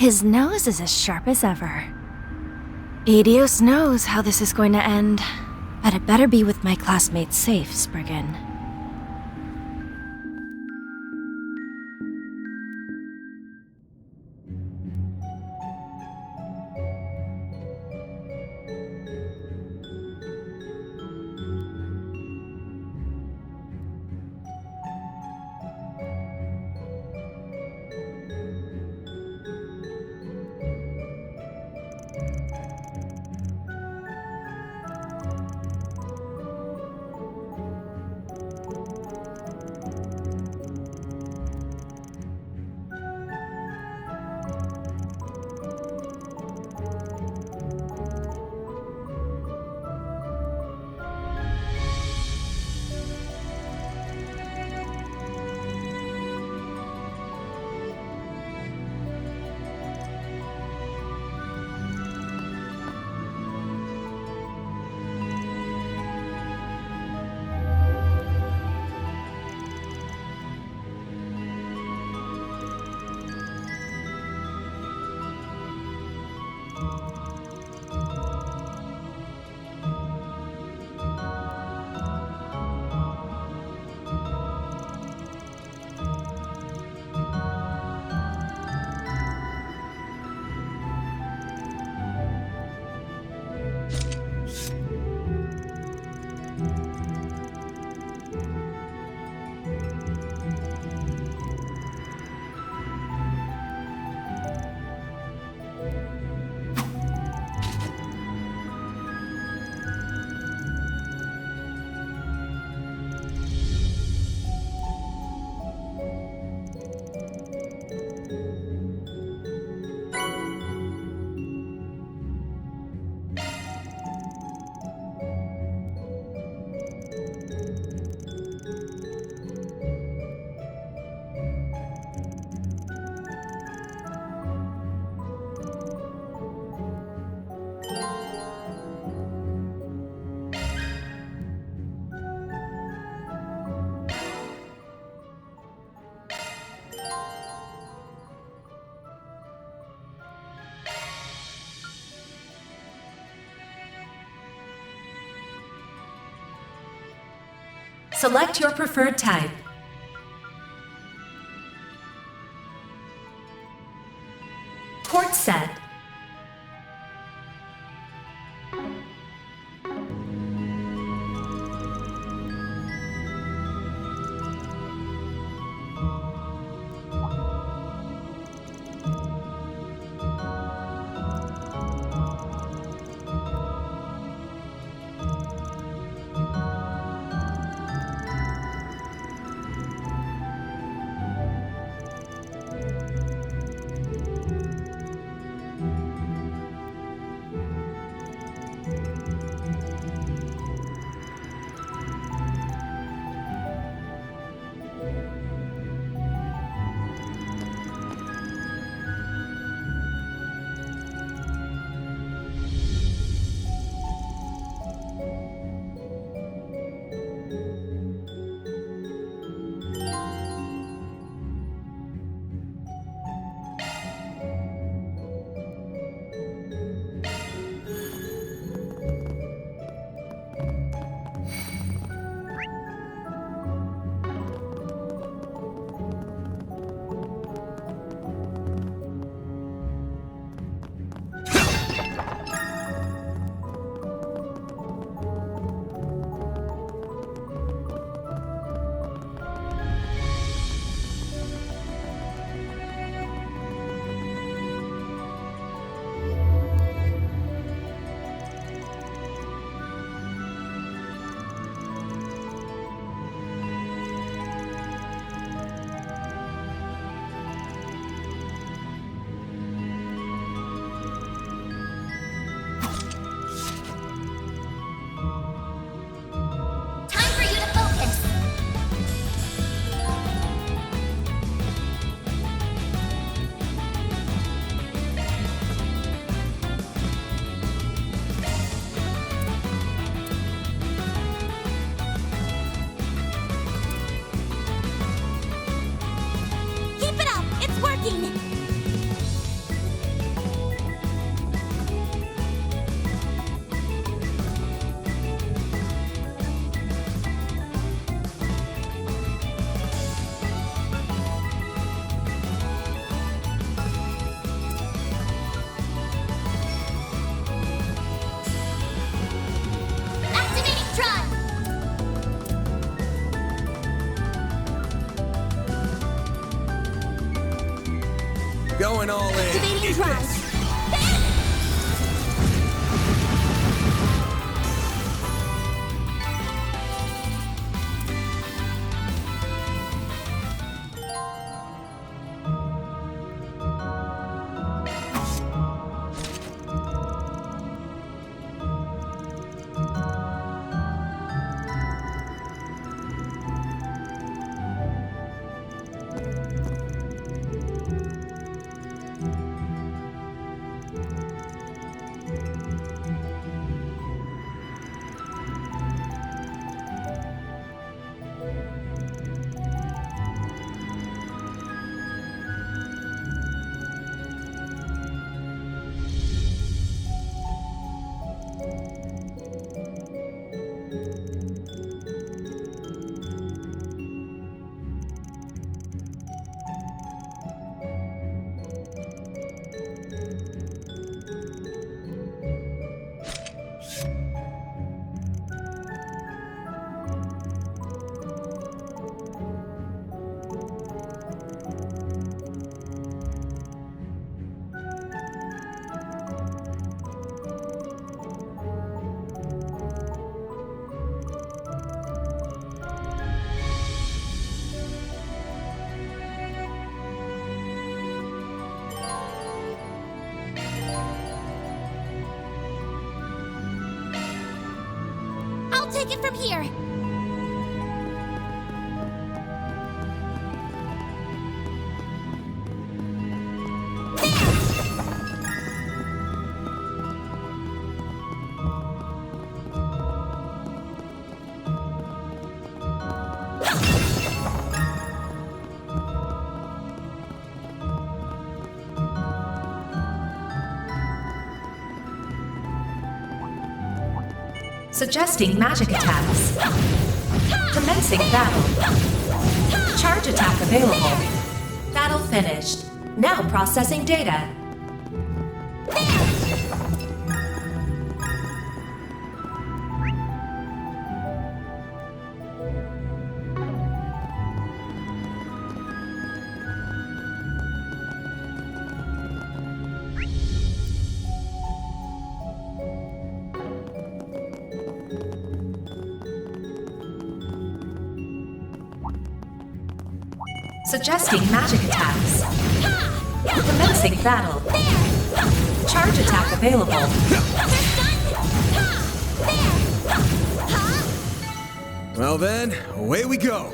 His nose is as sharp as ever. Edios knows how this is going to end, but it better be with my classmates safe, Spriggan. Select your preferred type. Port set. working! Activating Tron! Going all in. Activating Eat Tron! this. I'll take it from here! Suggesting magic attacks. Commencing battle. Charge attack available. Battle finished. Now processing data. Suggesting magic attacks. Commencing battle. Charge attack available. Well then, away we go.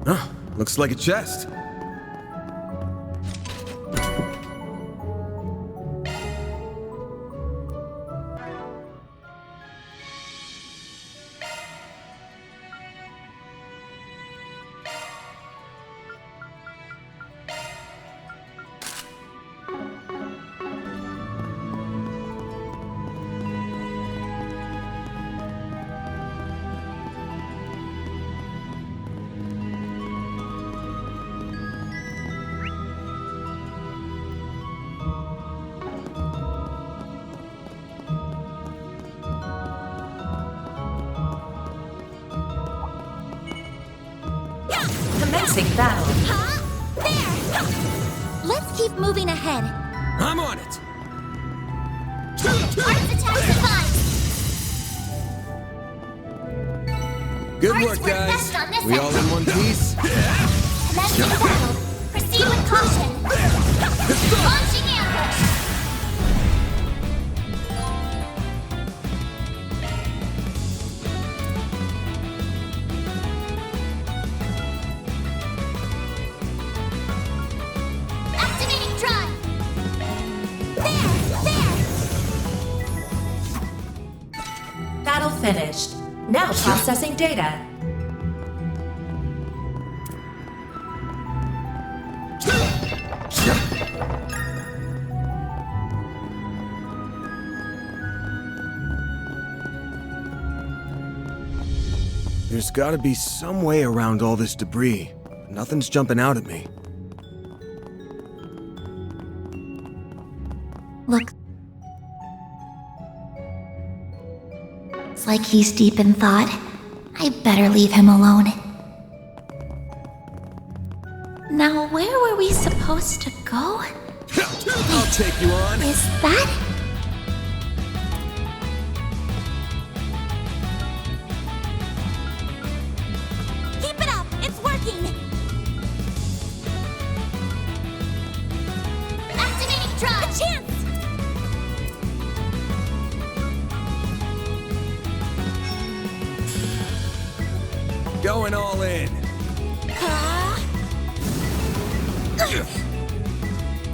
Huh, looks like a chest. Commencing battle. There! Let's keep moving ahead. I'm on it. Arts attack defined! Good Ours work, work guys. best on this We all in one piece? Commencing battle. Proceed with caution. Launching ambush! Activating Tron! finished. Now processing data. There's gotta be some way around all this debris. Nothing's jumping out at me. Look. It's like he's deep in thought. I better leave him alone. Now, where were we supposed to go? I'll take you on. Is that? Keep it up! It's working! Activating drive! A chance! Going all in.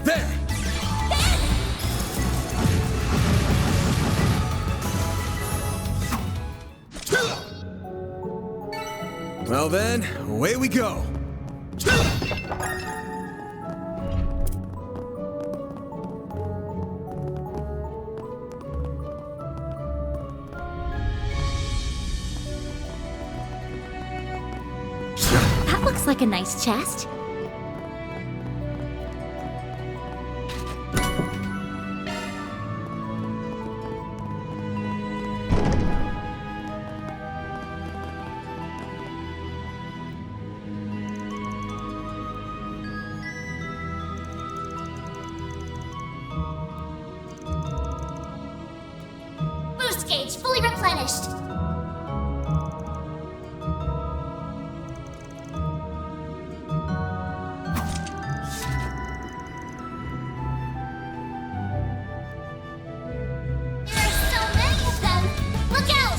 There! Well then, away we go. That looks like a nice chest. Boost gauge fully replenished. There are so many of them. Look out!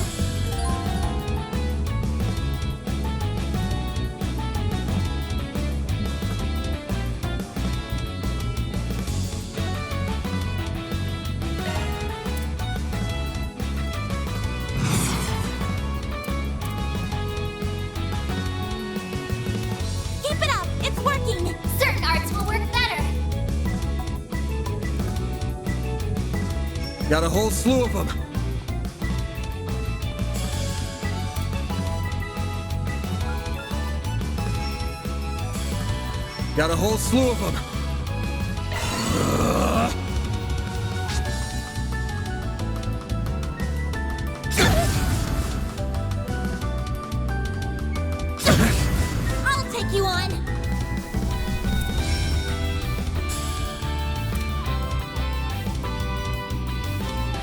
Keep it up! It's working! Certain arts will work better! Got a whole slew of them. Got a whole slew of them. I'll take you on!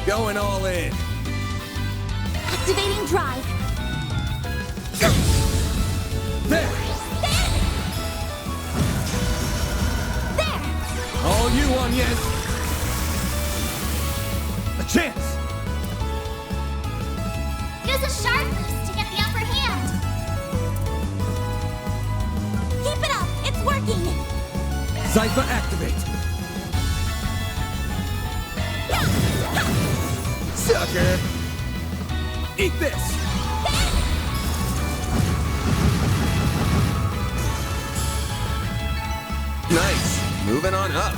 Going all in. Activating drive. There! There! All you on, yes! A chance! Use a sharp boost to get the upper hand. Keep it up! It's working! Cypher activate! Sucker! Eat this! Nice! Moving on up.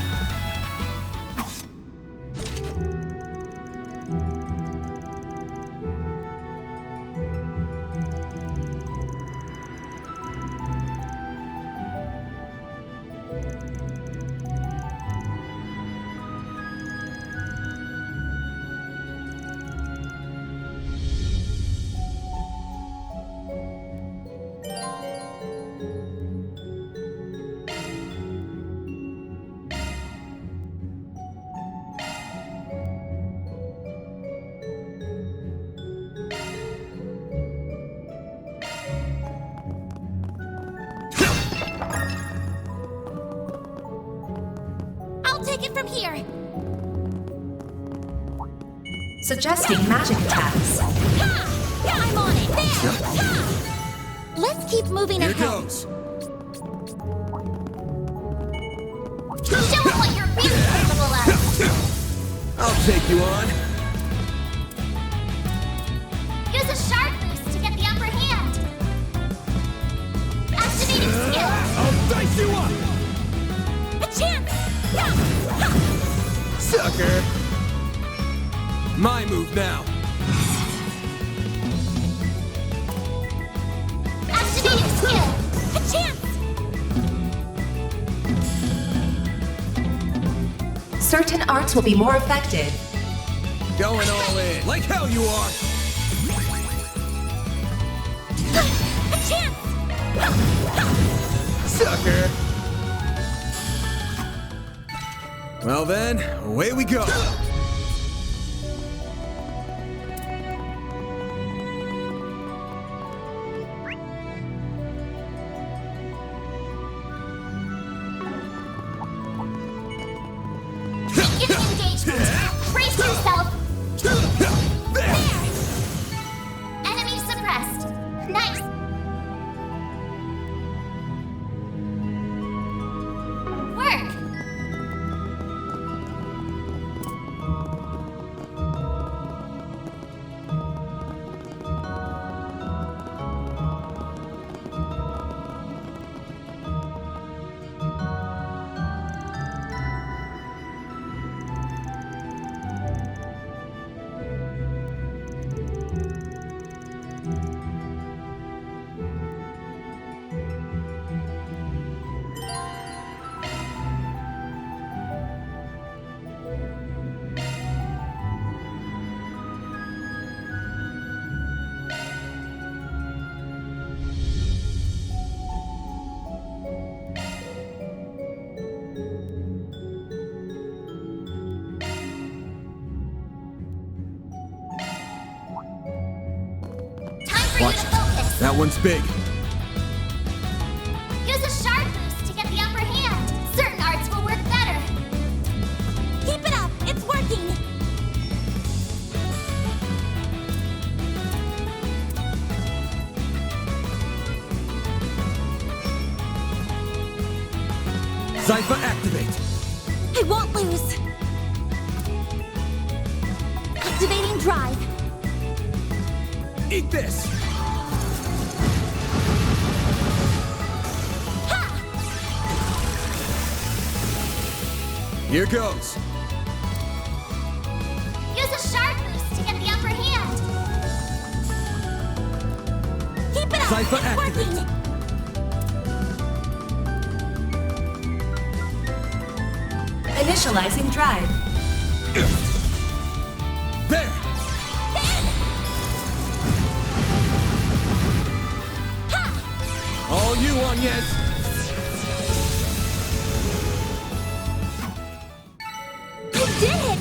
I'll take it from here. Suggesting magic attacks. Ha! Yeah, I'm on it. There! Ha! Let's keep moving Here ahead. goes. Show them what you're really capable of. I'll take you on. Use Sucker! My move now. Activating skill! A chance! Certain arts will be more effective. Going all in. Like hell you are! A chance! Sucker! Well then, away we go! Give engagement! Brace yourself! There! Enemy suppressed! Nice! Work! Watch it. That one's big. Use a sharp boost to get the upper hand. Certain arts will work better. Keep it up. It's working. Zypher activate. I won't lose. Activating drive. Eat this. Ha! Here goes. Use a sharp boost to get the upper hand. Keep it up. Zypher It's activate. working. Initializing drive. There. All you, Agnes. You did it!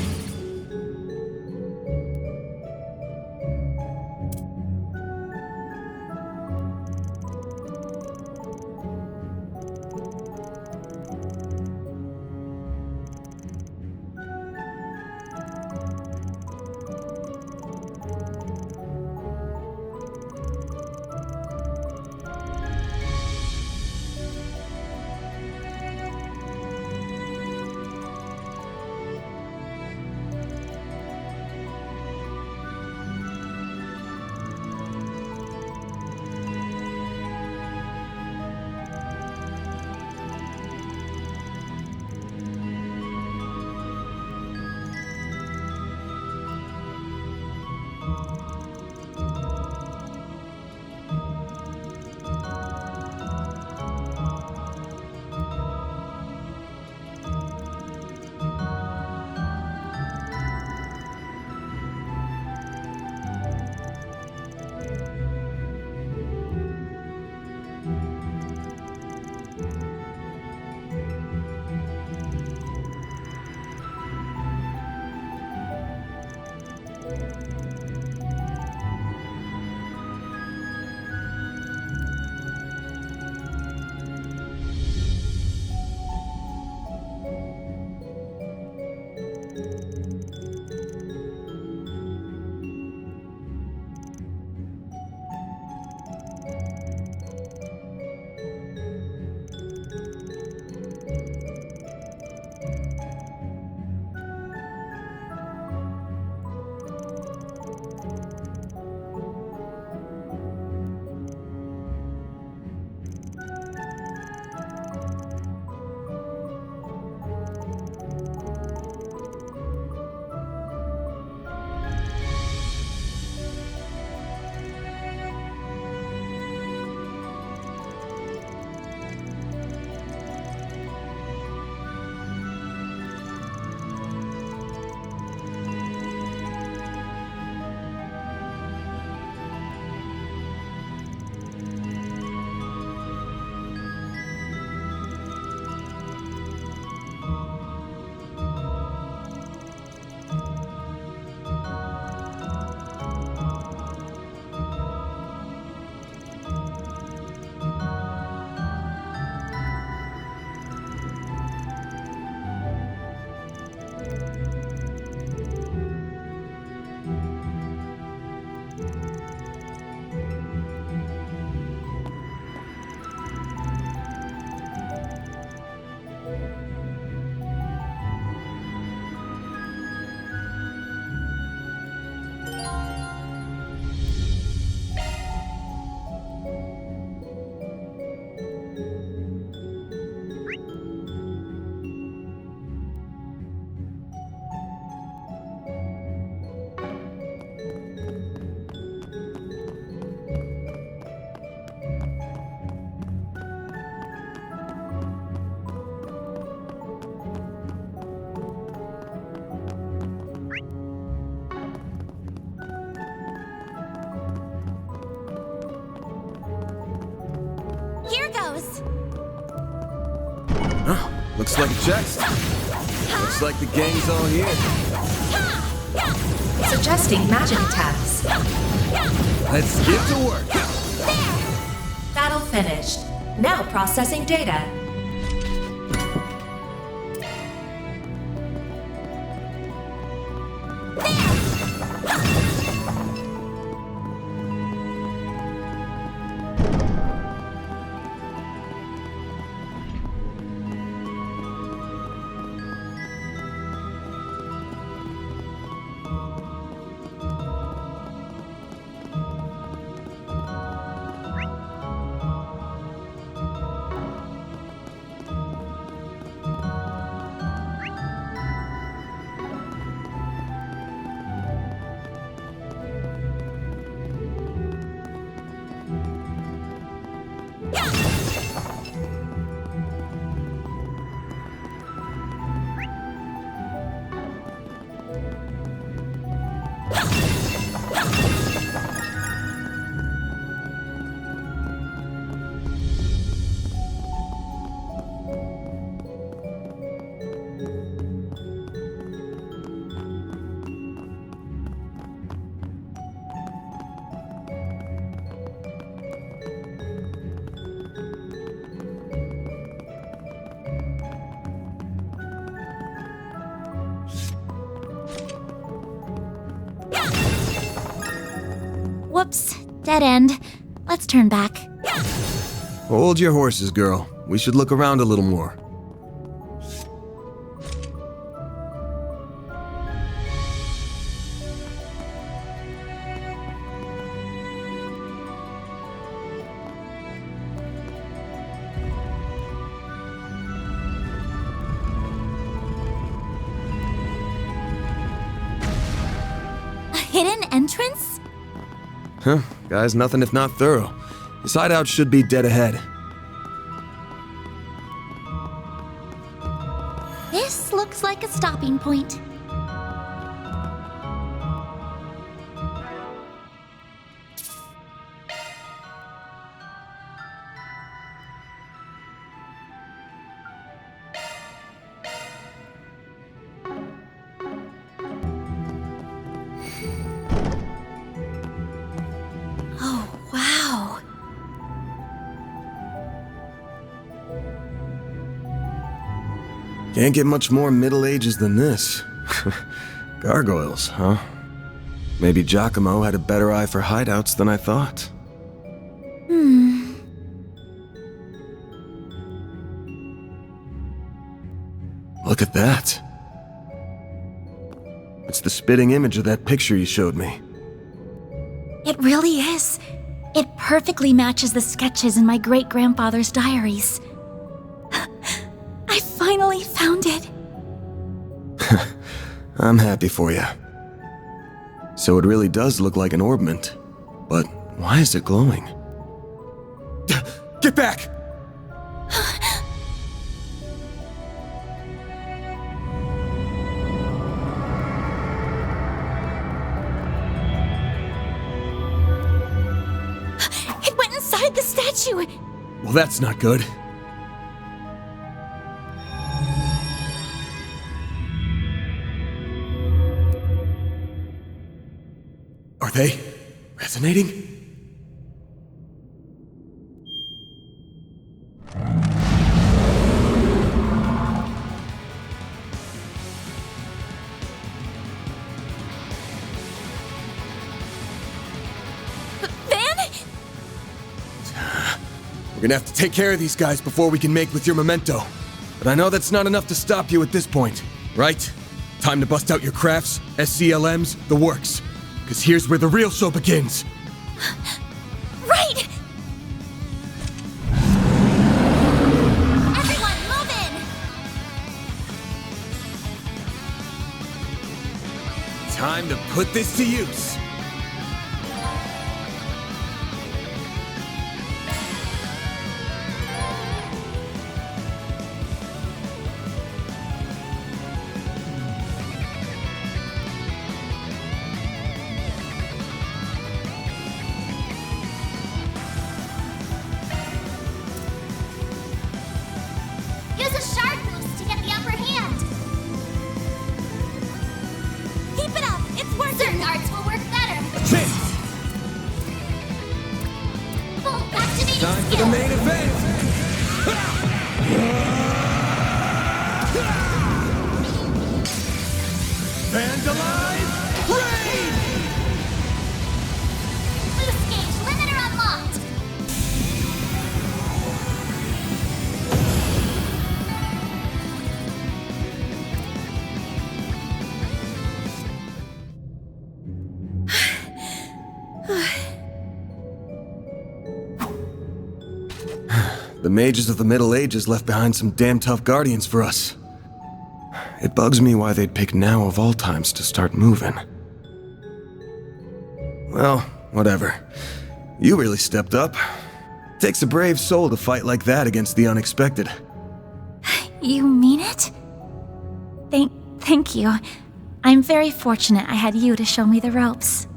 those? Oh, looks like a chest. Looks like the gang's all here. Suggesting magic attacks. Let's get to work. Battle finished. Now processing data. Whoops, dead end. Let's turn back. Hold your horses, girl. We should look around a little more. A hidden entrance? Huh, guy's nothing if not thorough. His hideout should be dead ahead. This looks like a stopping point. Oh, wow. Can't get much more Middle Ages than this. Gargoyles, huh? Maybe Giacomo had a better eye for hideouts than I thought. Look at that. It's the spitting image of that picture you showed me. It really is. It perfectly matches the sketches in my great-grandfather's diaries. I finally found it. I'm happy for you. So it really does look like an orbment. But why is it glowing? Get back! It went inside the statue. Well, that's not good. Are they resonating? Van? We're gonna have to take care of these guys before we can make with your memento. But I know that's not enough to stop you at this point, right? Time to bust out your crafts, SCLMs, the works. Because here's where the real show begins. Right! Everyone, move in! Time to put this to use. main event! Vandalize Raid! Loose gauge limiter unlocked! The mages of the Middle Ages left behind some damn tough guardians for us. It bugs me why they'd pick now of all times to start moving. Well, whatever. You really stepped up. Takes a brave soul to fight like that against the unexpected. You mean it? Thank you. I'm very fortunate I had you to show me the ropes.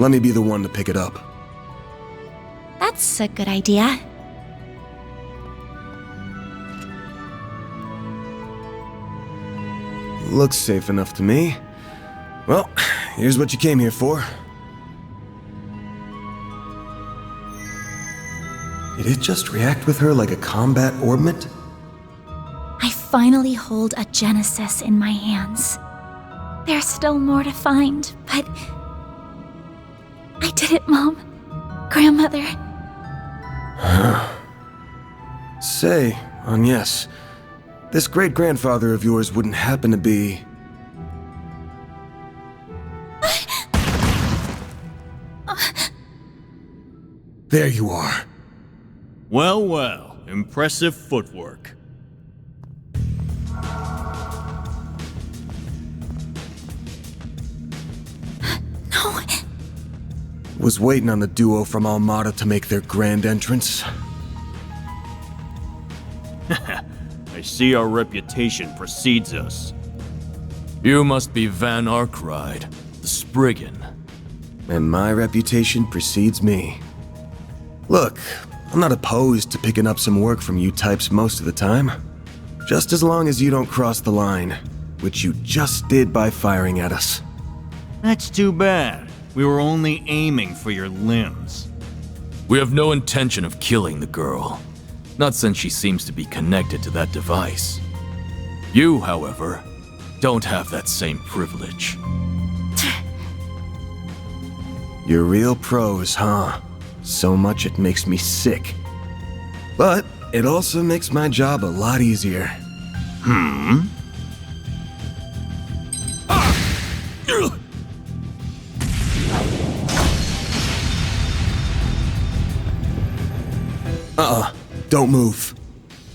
Let me be the one to pick it up. That's a good idea. Looks safe enough to me. Well, here's what you came here for. Did it just react with her like a combat orbment? I finally hold a Genesis in my hands. There's still more to find, but I did it, Mom. Grandmother. Say, Agnes, this great-grandfather of yours wouldn't happen to be... There you are. Well, well, impressive footwork. No. Was waiting on the duo from Almada to make their grand entrance. I see our reputation precedes us. You must be Van Arkride, the Spriggan. And my reputation precedes me. Look, I'm not opposed to picking up some work from you types most of the time. Just as long as you don't cross the line, which you just did by firing at us. That's too bad. We were only aiming for your limbs. We have no intention of killing the girl. Not since she seems to be connected to that device. You, however, don't have that same privilege. You're real pros, huh? So much it makes me sick. But it also makes my job a lot easier. Don't move.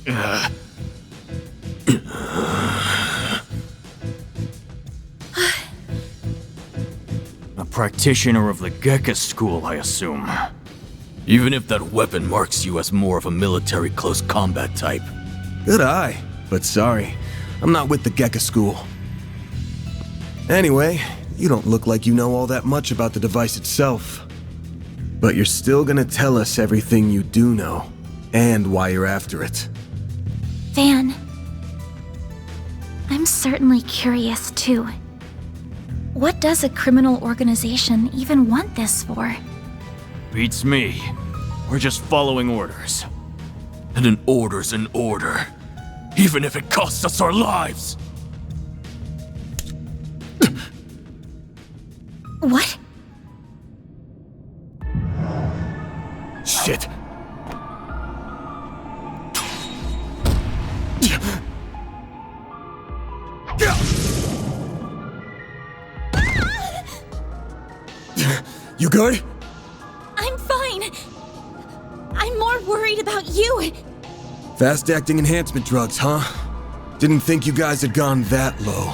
A practitioner of the Gekka school, I assume. Even if that weapon marks you as more of a military close combat type. Good eye, but sorry, I'm not with the Gekka school. Anyway, you don't look like you know all that much about the device itself. But you're still gonna tell us everything you do know, and why you're after it. Van, I'm certainly curious too. What does a criminal organization even want this for? Beats me. We're just following orders. And an order's an order. Even if it costs us our lives! What? Shit! You good? I'm fine. I'm more worried about you. Fast-acting enhancement drugs, huh? Didn't think you guys had gone that low.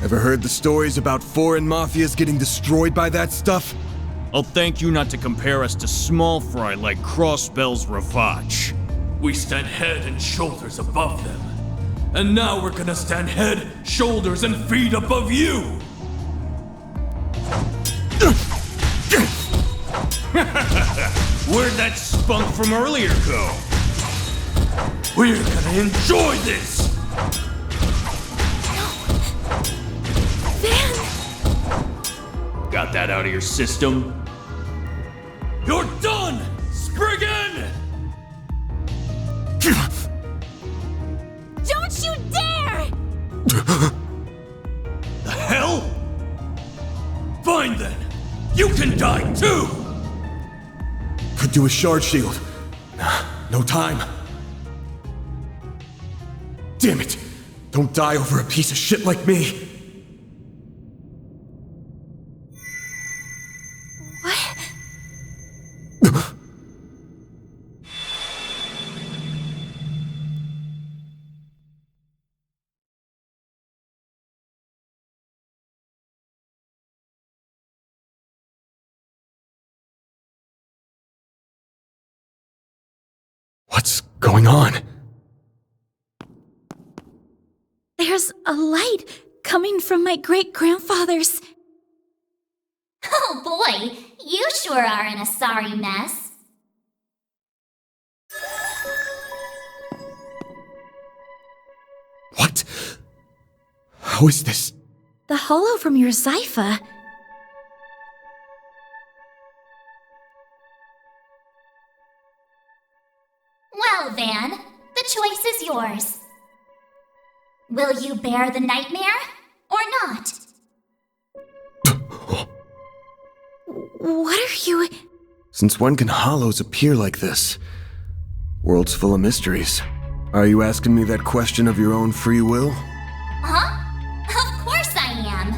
Ever heard the stories about foreign mafias getting destroyed by that stuff? I'll thank you not to compare us to small fry like Crossbell's Ravach. We stand head and shoulders above them. And now we're gonna stand head, shoulders, and feet above you! Where'd that spunk from earlier go? We're gonna enjoy this! that out of your system? You're done, Spriggan! Don't you dare! The hell? Fine then. You can die too! Could do a shard shield. Nah, no time. Damn it! Don't die over a piece of shit like me! What's going on? There's a light coming from my great-grandfather's. Oh boy, you sure are in a sorry mess. What? How is this? The hollow from your Zypha. Well, Van, the choice is yours. Will you bear the nightmare or not? What are you... Since when can hollows appear like this? World's full of mysteries. Are you asking me that question of your own free will? Huh? Of course I am.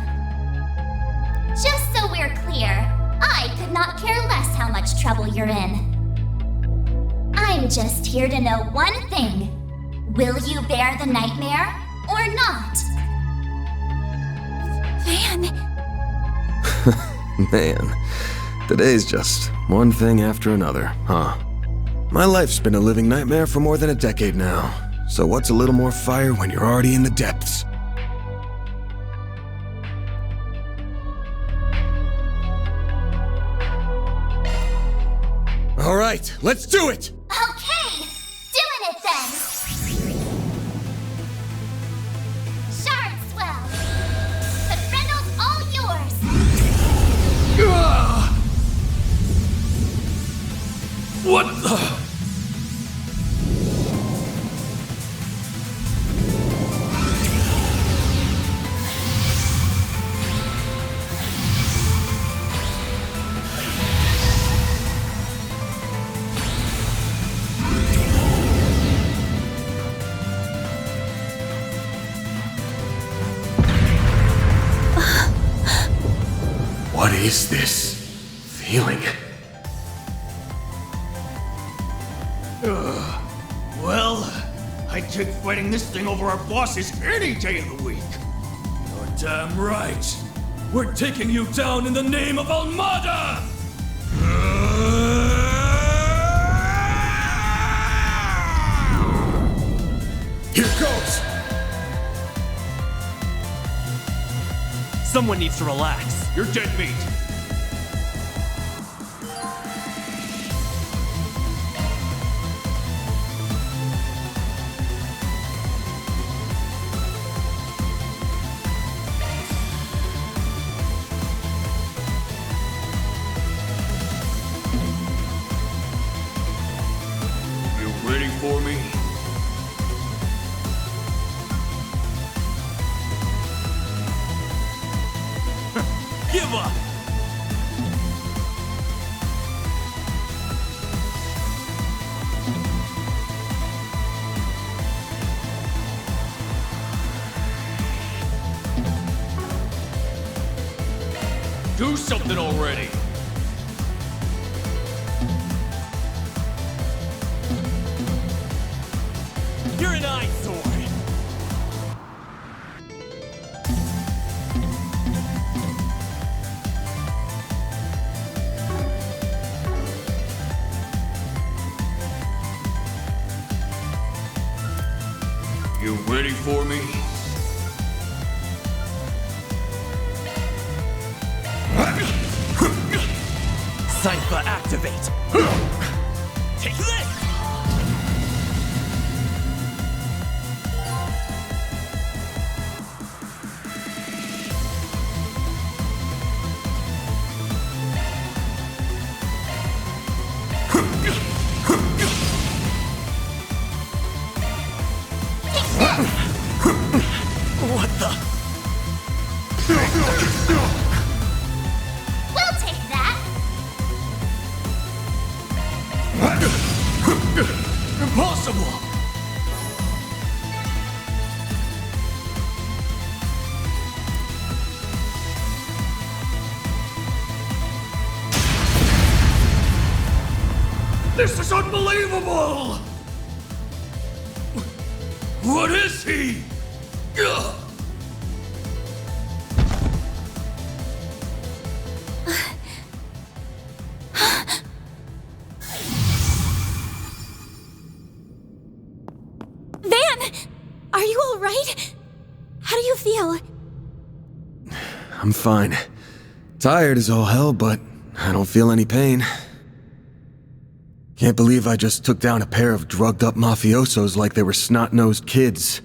Just so we're clear, I could not care less how much trouble you're in. I'm just here to know one thing. Will you bear the nightmare or not? Van... Man, today's just one thing after another, huh? My life's been a living nightmare for more than a decade now. So what's a little more fire when you're already in the depths? All right, let's do it! Okay, doing it then. Shard swell. The Brindle's all yours. What the? What is this feeling? Well, I'd take fighting this thing over our bosses any day of the week. You're damn right. We're taking you down in the name of Almada! Here goes! Someone needs to relax. You're dead meat. You ready for me? Give up! Do something already! You're an eyesore! You ready for me? Zypha activate! Take this! This is unbelievable! What is he? Ugh. Van! Are you alright? How do you feel? I'm fine. Tired as all hell, but I don't feel any pain. Can't believe I just took down a pair of drugged-up mafiosos like they were snot-nosed kids.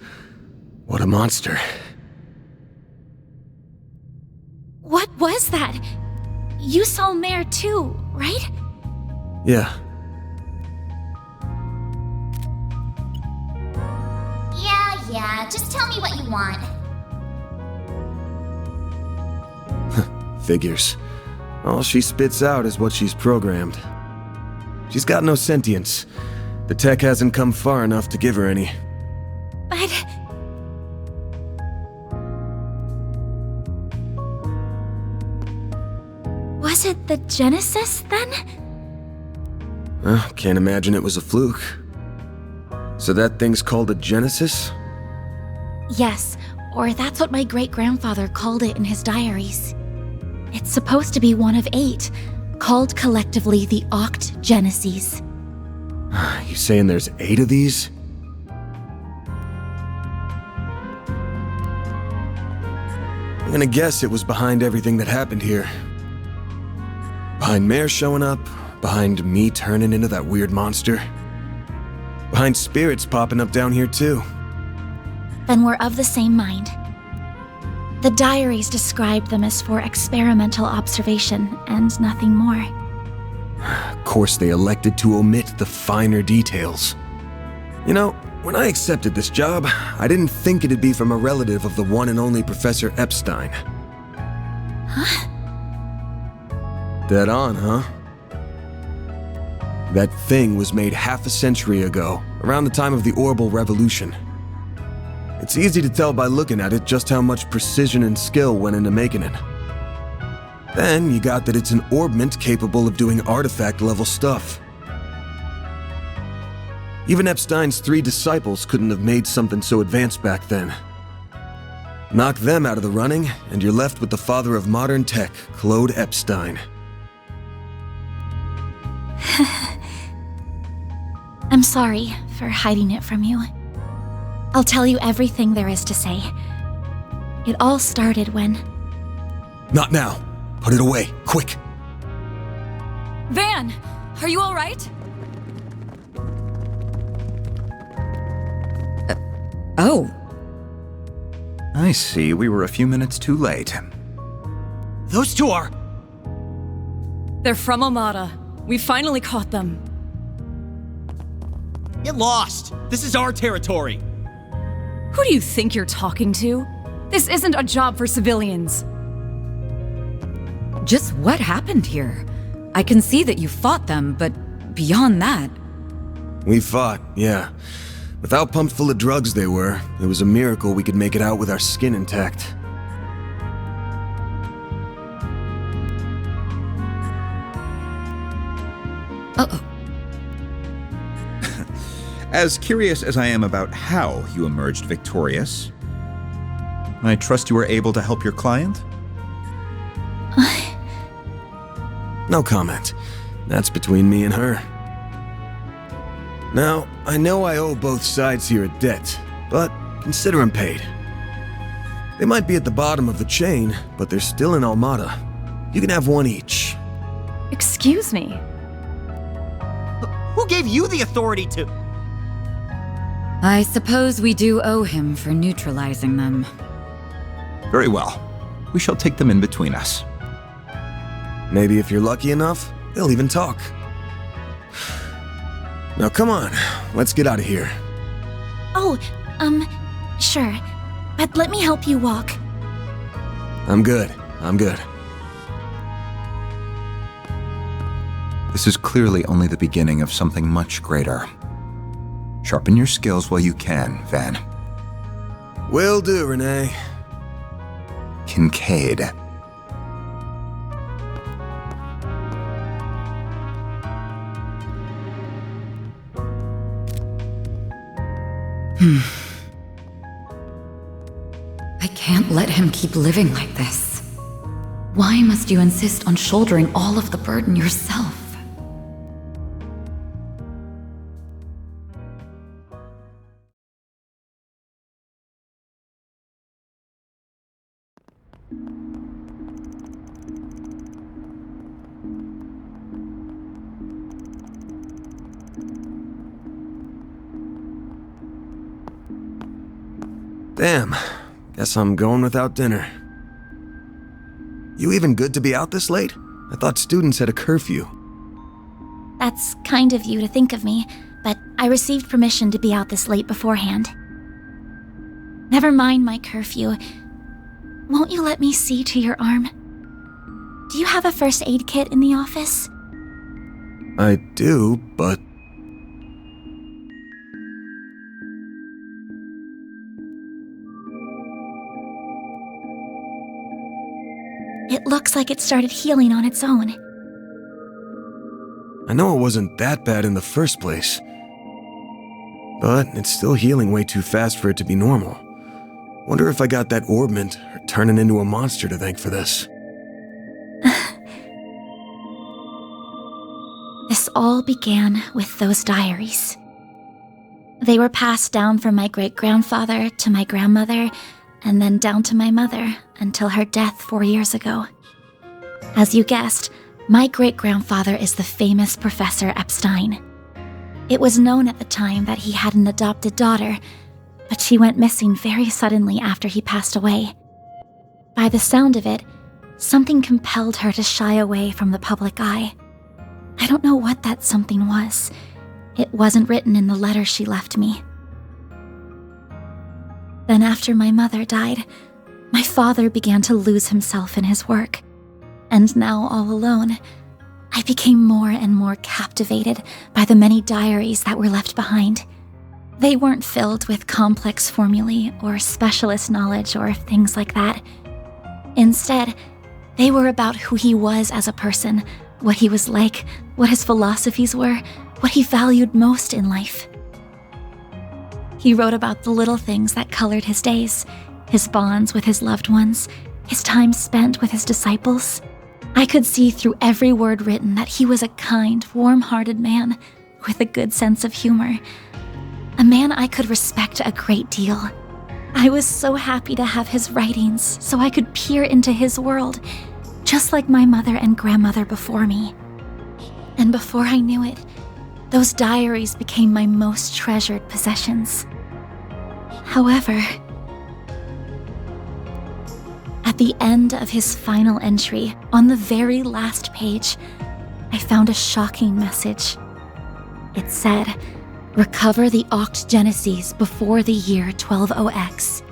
What a monster. What was that? You saw Mare too, right? Yeah. Yeah, just tell me what you want. Figures. All she spits out is what she's programmed. She's got no sentience. The tech hasn't come far enough to give her any. But... was it the Genesis, then? Can't imagine it was a fluke. So that thing's called a Genesis? Yes, or that's what my great-grandfather called it in his diaries. It's supposed to be one of 8, called collectively the Oct Geneses. You saying there's 8 of these? I'm gonna guess it was behind everything that happened here. Behind Mare showing up, behind me turning into that weird monster. Behind spirits popping up down here too. Then we're of the same mind. The diaries described them as for experimental observation and nothing more. Of course, they elected to omit the finer details. You know, when I accepted this job, I didn't think it'd be from a relative of the one and only Professor Epstein. Huh? Dead on, huh? That thing was made half a century ago, around the time of the Orbital Revolution. It's easy to tell by looking at it just how much precision and skill went into making it. Then you got that it's an orbment capable of doing artifact-level stuff. Even Epstein's 3 disciples couldn't have made something so advanced back then. Knock them out of the running, and you're left with the father of modern tech, Claude Epstein. I'm sorry for hiding it from you. I'll tell you everything there is to say. It all started when... Not now. Put it away, quick. Van, are you all right? Oh. I see, we were a few minutes too late. Those two are... They're from Omada. We finally caught them. Get lost! This is our territory! Who do you think you're talking to? This isn't a job for civilians. Just what happened here? I can see that you fought them, but beyond that... We fought, yeah. With how pumped full of drugs they were, it was a miracle we could make it out with our skin intact. Uh-oh. As curious as I am about how you emerged victorious, I trust you were able to help your client? No comment. That's between me and her. Now, I know I owe both sides here a debt, but consider them paid. They might be at the bottom of the chain, but they're still in Almada. You can have one each. Excuse me. Who gave you the authority to... I suppose we do owe him for neutralizing them. Very well. We shall take them in between us. Maybe if you're lucky enough, they'll even talk. Now come on, let's get out of here. Oh, sure. But let me help you walk. I'm good. This is clearly only the beginning of something much greater. Sharpen your skills while you can, Van. Will do, Renee. Kincaid. I can't let him keep living like this. Why must you insist on shouldering all of the burden yourself? Damn. Guess I'm going without dinner. You even good to be out this late? I thought students had a curfew. That's kind of you to think of me, but I received permission to be out this late beforehand. Never mind my curfew. Won't you let me see to your arm? Do you have a first aid kit in the office? I do, but... It looks like it started healing on its own. I know it wasn't that bad in the first place. But it's still healing way too fast for it to be normal. Wonder if I got that orbment or turning into a monster to thank for this. This all began with those diaries. They were passed down from my great-grandfather to my grandmother, and then down to my mother until her death 4 years ago. As you guessed, my great-grandfather is the famous Professor Epstein. It was known at the time that he had an adopted daughter, but she went missing very suddenly after he passed away. By the sound of it, something compelled her to shy away from the public eye. I don't know what that something was. It wasn't written in the letter she left me. Then after my mother died, my father began to lose himself in his work. And now all alone, I became more and more captivated by the many diaries that were left behind. They weren't filled with complex formulae or specialist knowledge or things like that. Instead, they were about who he was as a person, what he was like, what his philosophies were, what he valued most in life. He wrote about the little things that colored his days, his bonds with his loved ones, his time spent with his disciples. I could see through every word written that he was a kind, warm-hearted man with a good sense of humor. A man I could respect a great deal. I was so happy to have his writings so I could peer into his world, just like my mother and grandmother before me. And before I knew it, those diaries became my most treasured possessions. However, at the end of his final entry, on the very last page, I found a shocking message. It said, "Recover the Oct Genesis before the year 120X.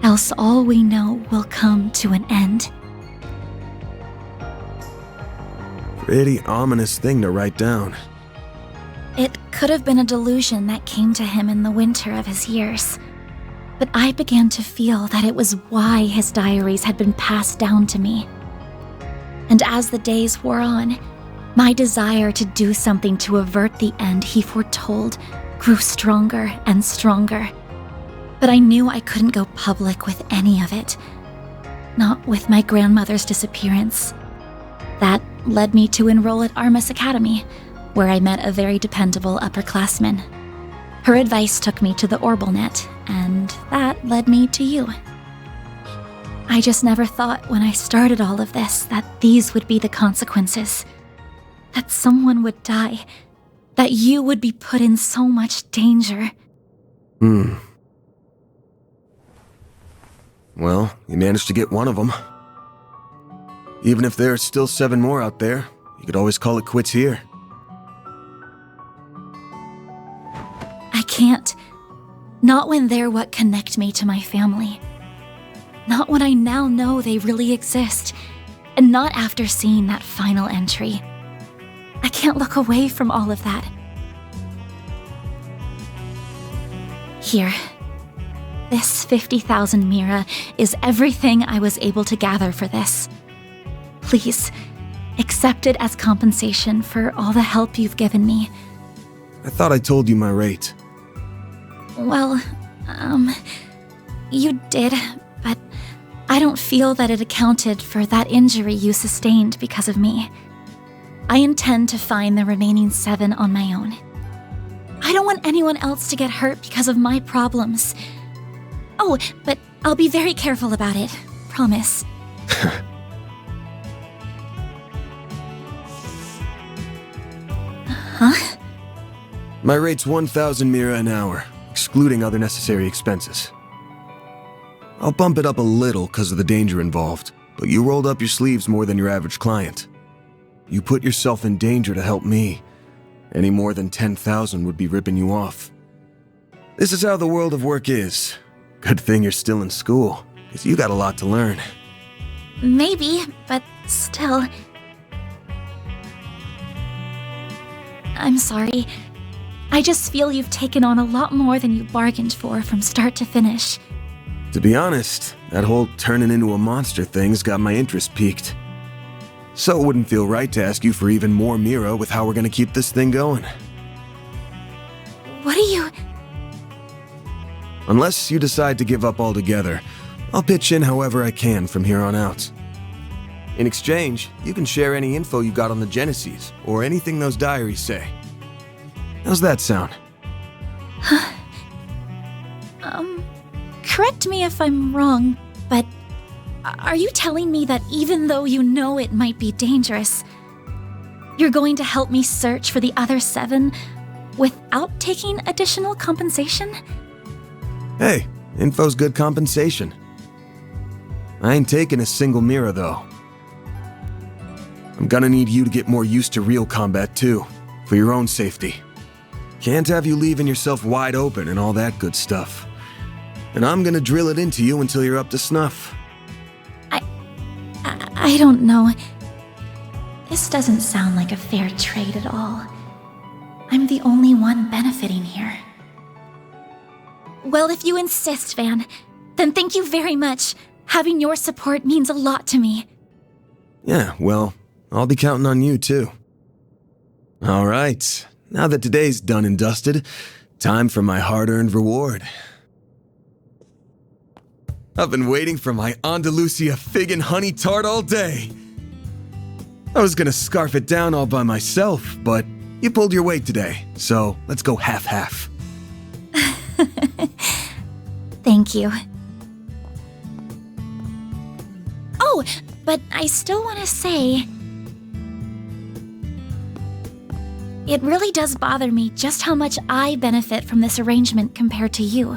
Else all we know will come to an end." Pretty ominous thing to write down. It could have been a delusion that came to him in the winter of his years. But I began to feel that it was why his diaries had been passed down to me. And as the days wore on, my desire to do something to avert the end he foretold grew stronger and stronger. But I knew I couldn't go public with any of it. Not with my grandmother's disappearance. That led me to enroll at Armus Academy, where I met a very dependable upperclassman. Her advice took me to the OrbitalNet, and that led me to you. I just never thought when I started all of this that these would be the consequences. That someone would die. That you would be put in so much danger. Well, you managed to get one of them. Even if there are still 7 more out there, you could always call it quits here. I can't. Not when they're what connect me to my family. Not when I now know they really exist. And not after seeing that final entry. I can't look away from all of that. Here. This 50,000 Mira is everything I was able to gather for this. Please, accept it as compensation for all the help you've given me. I thought I told you my rate. Well, you did, but I don't feel that it accounted for that injury you sustained because of me. I intend to find the remaining 7 on my own. I don't want anyone else to get hurt because of my problems. Oh, but I'll be very careful about it. Promise. Huh? My rate's 1,000 mira an hour, excluding other necessary expenses. I'll bump it up a little because of the danger involved, but you rolled up your sleeves more than your average client. You put yourself in danger to help me. Any more than 10,000 would be ripping you off. This is how the world of work is. Good thing you're still in school, because you got a lot to learn. Maybe, but still... I'm sorry. I just feel you've taken on a lot more than you bargained for from start to finish. To be honest, that whole turning into a monster thing's got my interest piqued. So it wouldn't feel right to ask you for even more Mira with how we're gonna keep this thing going. What are you... Unless you decide to give up altogether, I'll pitch in however I can from here on out. In exchange, you can share any info you got on the Genesis, or anything those diaries say. How's that sound? Correct me if I'm wrong, but are you telling me that even though you know it might be dangerous, you're going to help me search for the other 7 without taking additional compensation? Hey, info's good compensation. I ain't taking a single Mira, though. I'm gonna need you to get more used to real combat, too, for your own safety. Can't have you leaving yourself wide open and all that good stuff. And I'm gonna drill it into you until you're up to snuff. I don't know. This doesn't sound like a fair trade at all. I'm the only one benefiting here. Well, if you insist, Van, then thank you very much. Having your support means a lot to me. Yeah, well, I'll be counting on you, too. All right, now that today's done and dusted, time for my hard-earned reward. I've been waiting for my Andalusia fig and honey tart all day. I was gonna scarf it down all by myself, but you pulled your weight today, so let's go half-half. Thank you. Oh, but I still want to say... It really does bother me just how much I benefit from this arrangement compared to you.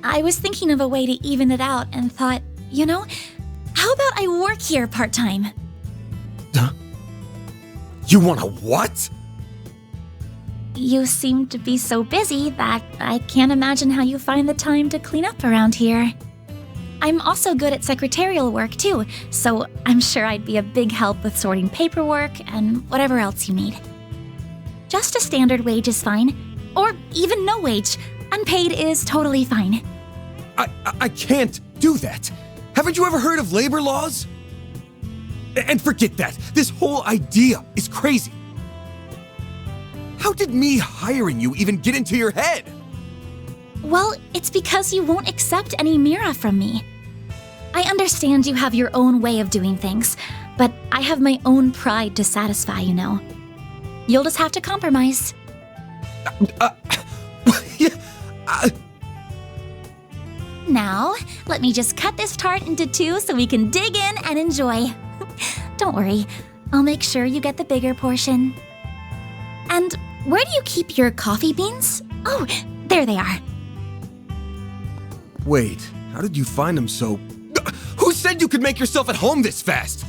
I was thinking of a way to even it out and thought, you know, how about I work here part-time? Huh? You want a what? You seem to be so busy that I can't imagine how you find the time to clean up around here. I'm also good at secretarial work too, so I'm sure I'd be a big help with sorting paperwork and whatever else you need. Just a standard wage is fine, or even no wage. Unpaid is totally fine. I can't do that. Haven't you ever heard of labor laws? And forget that. This whole idea is crazy. How did me hiring you even get into your head? Well, it's because you won't accept any Mira from me. I understand you have your own way of doing things, but I have my own pride to satisfy, you know. You'll just have to compromise. Now, let me just cut this tart into 2 so we can dig in and enjoy. Don't worry, I'll make sure you get the bigger portion. And where do you keep your coffee beans? Oh, there they are. Wait, how did you find them so... Who said you could make yourself at home this fast?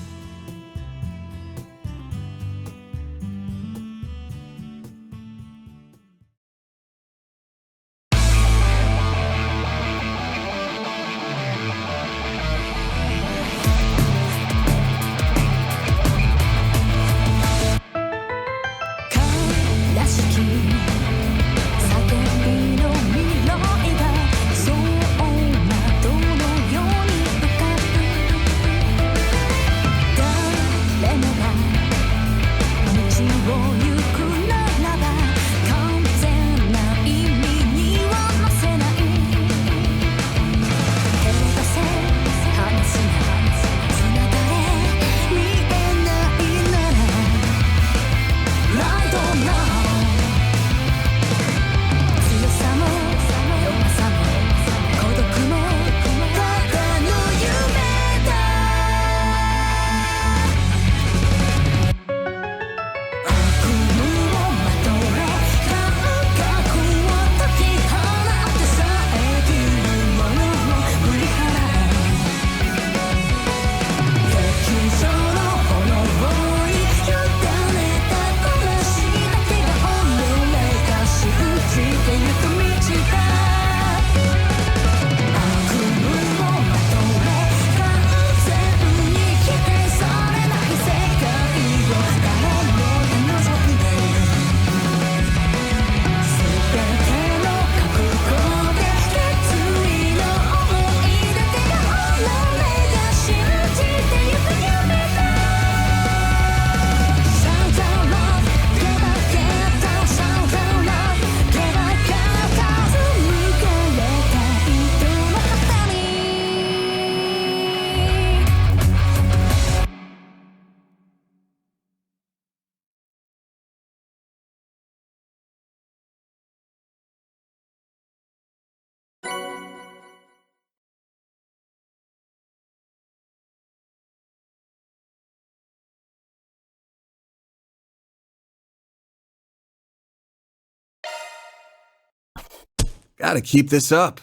Gotta keep this up.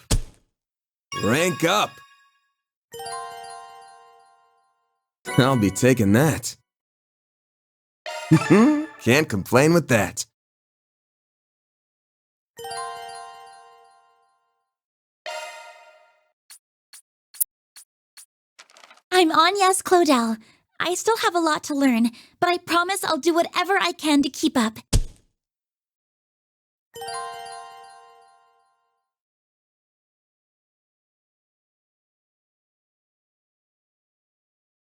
Rank up. I'll be taking that. Can't complain with that. I'm Agnes Claudel. I still have a lot to learn, but I promise I'll do whatever I can to keep up.